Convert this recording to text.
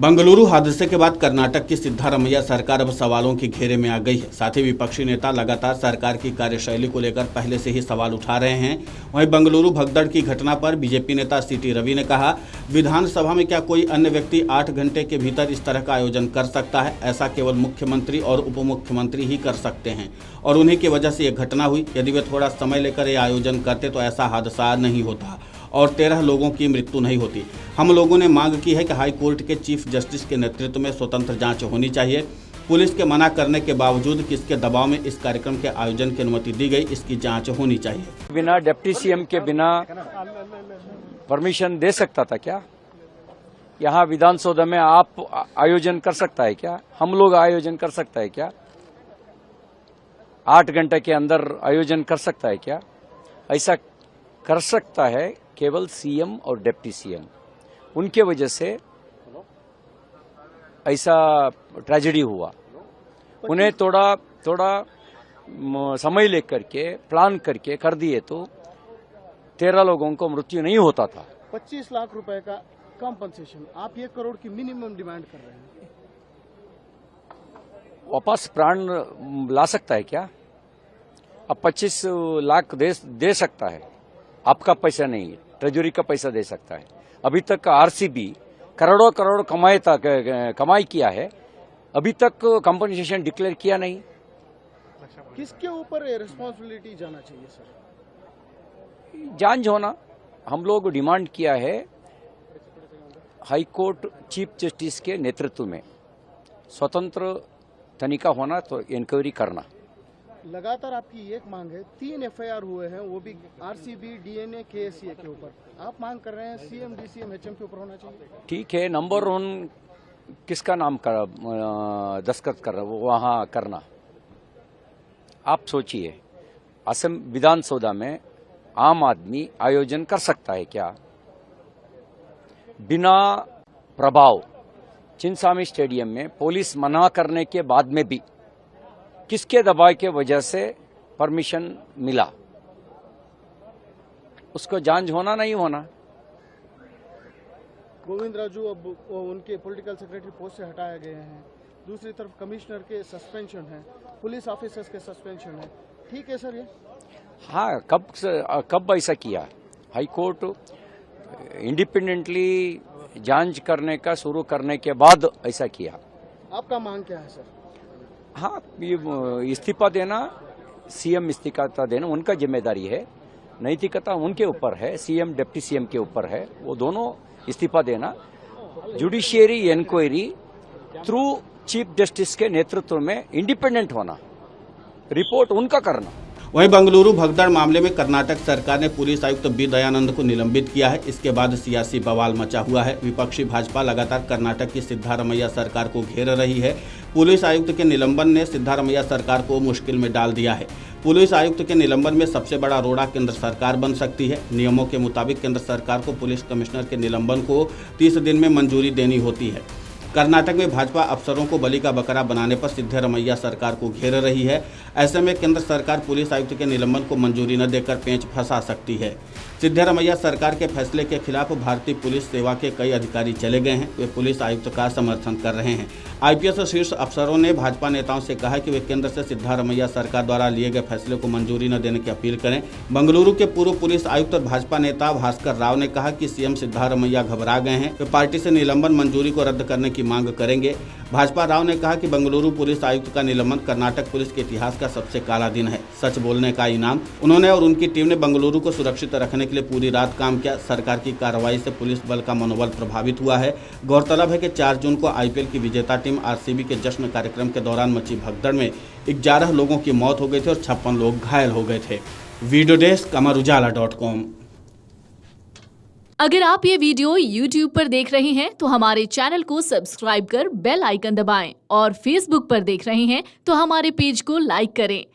बंगलुरु हादसे के बाद कर्नाटक की सिद्धारमैया सरकार अब सवालों के घेरे में आ गई है। साथ ही विपक्षी नेता लगातार सरकार की कार्यशैली को लेकर पहले से ही सवाल उठा रहे हैं। वहीं बंगलुरु भगदड़ की घटना पर बीजेपी नेता सीटी रवि ने कहा, विधानसभा में क्या कोई अन्य व्यक्ति 8 घंटे के भीतर इस तरह का आयोजन कर सकता है? ऐसा केवल मुख्यमंत्री और उप मुख्यमंत्री ही कर सकते हैं और उन्हीं की वजह से यह घटना हुई। यदि वे थोड़ा समय लेकर यह आयोजन करते तो ऐसा हादसा नहीं होता और 13 लोगों की मृत्यु नहीं होती। हम लोगों ने मांग की है कि हाई कोर्ट के चीफ जस्टिस के नेतृत्व में स्वतंत्र जांच होनी चाहिए। पुलिस के मना करने के बावजूद किसके दबाव में इस कार्यक्रम के आयोजन की अनुमति दी गई, इसकी जांच होनी चाहिए। बिना डिप्टी सीएम के बिना परमिशन दे सकता था क्या? यहाँ विधानसभा में आप आयोजन कर सकता है क्या? हम लोग आयोजन कर सकता है क्या? 8 घंटे के अंदर आयोजन कर सकता है क्या? ऐसा कर सकता है केवल सीएम और डिप्टी सीएम। उनके वजह से ऐसा ट्रेजेडी हुआ। उन्हें थोड़ा समय लेकर के प्लान करके कर दिए तो 13 लोगों को मृत्यु नहीं होता था। 25 लाख रुपए का कॉम्पनसेशन, आप 1 करोड़ की मिनिमम डिमांड कर रहे हैं। वापस प्राण ला सकता है क्या? अब 25 लाख दे सकता है, आपका पैसा नहीं है, ट्रेजरी का पैसा दे सकता है। अभी तक आरसीबी करोड़ों कमाई किया है, अभी तक कंपनसेशन डिक्लेयर किया नहीं। किसके ऊपर रिस्पांसिबिलिटी जाना चाहिए सर? जांच होना हम लोग डिमांड किया है। हाई कोर्ट चीफ जस्टिस के नेतृत्व में स्वतंत्र तनिखा होना, तो इंक्वायरी करना। लगातार आपकी एक मांग है, 3 एफआईआर हुए हैं, वो भी आरसीबी, डीएनए, केएससीए के ऊपर। आप मांग कर रहे हैं सीएम, डीसीएम, एचएम के ऊपर होना चाहिए। ठीक है, नंबर 1 किसका नाम दस्तखत कर रहा वो वहां करना। आप सोचिए, असम विधानसभा में आम आदमी आयोजन कर सकता है क्या? बिना प्रभाव चिन्नस्वामी स्टेडियम में पुलिस मना करने के बाद में भी किसके दबाव के वजह से परमिशन मिला, उसको जांच होना नहीं होना। गोविंद राजू अब उनके पॉलिटिकल सेक्रेटरी पोस्ट से हटाए गए हैं। दूसरी तरफ कमिश्नर के सस्पेंशन है, पुलिस ऑफिसर्स के सस्पेंशन है। ठीक है सर ये? हाँ, कब ऐसा किया? हाई कोर्ट इंडिपेंडेंटली जांच करने का शुरू करने के बाद ऐसा किया। आपका मांग क्या है सर? हाँ, ये इस्तीफा देना, सीएम इस्तीफा देना उनका जिम्मेदारी है, नैतिकता उनके ऊपर है, सीएम डिप्टी सीएम के ऊपर है। वो दोनों इस्तीफा देना, judiciary inquiry through chief justice के नेतृत्व में इंडिपेंडेंट होना, रिपोर्ट उनका करना। वहीं बंगलुरु भगदड़ मामले में कर्नाटक सरकार ने पुलिस आयुक्त बी दयानंद को निलंबित किया है। इसके बाद सियासी बवाल मचा हुआ है। विपक्षी भाजपा लगातार कर्नाटक की सिद्धारमैया सरकार को घेर रही है। पुलिस आयुक्त के निलंबन ने सिद्धारमैया सरकार को मुश्किल में डाल दिया है। पुलिस आयुक्त के निलंबन में सबसे बड़ा रोड़ा केंद्र सरकार बन सकती है। नियमों के मुताबिक केंद्र सरकार को पुलिस कमिश्नर के निलंबन को 30 दिन में मंजूरी देनी होती है। कर्नाटक में भाजपा अफसरों को बलि का बकरा बनाने पर सिद्धारमैया सरकार को घेर रही है। ऐसे में केंद्र सरकार पुलिस आयुक्त के निलंबन को मंजूरी न देकर पेंच फंसा सकती है। सिद्धारमैया सरकार के फैसले के खिलाफ भारतीय पुलिस सेवा के कई अधिकारी चले गए हैं। वे पुलिस आयुक्त का समर्थन कर रहे हैं। आईपीएस शीर्ष अफसरों ने भाजपा नेताओं से कहा कि वे केंद्र से सिद्धारमैया सरकार द्वारा लिए गए फैसले को मंजूरी न देने की अपील करें। बंगलुरु के पूर्व पुलिस आयुक्त और भाजपा नेता भास्कर राव ने कहा कि सीएम सिद्धारमैया घबरा गए हैं, वे पार्टी से निलंबन मंजूरी को रद्द करने की मांग करेंगे। भाजपा राव ने कहा कि बंगलुरु पुलिस आयुक्त का निलंबन कर्नाटक पुलिस के इतिहास का सबसे काला दिन है, सच बोलने का इनाम। उन्होंने और उनकी टीम ने बंगलुरु को सुरक्षित रखने के लिए पूरी रात काम किया। सरकार की कार्रवाई से पुलिस बल का मनोबल प्रभावित हुआ है। गौरतलब है कि 4 जून को आईपीएल की विजेता टीम आरसीबी के जश्न कार्यक्रम के दौरान मची भगदड़ में 11 लोगों की मौत हो गई थी और 56 लोग घायल हो गए थे। Video desk amarujala.com। अगर आप ये वीडियो YouTube पर देख रहे हैं तो हमारे चैनल को सब्सक्राइब कर बेल आइकन दबाएं और Facebook पर देख रहे हैं तो हमारे पेज को लाइक करें।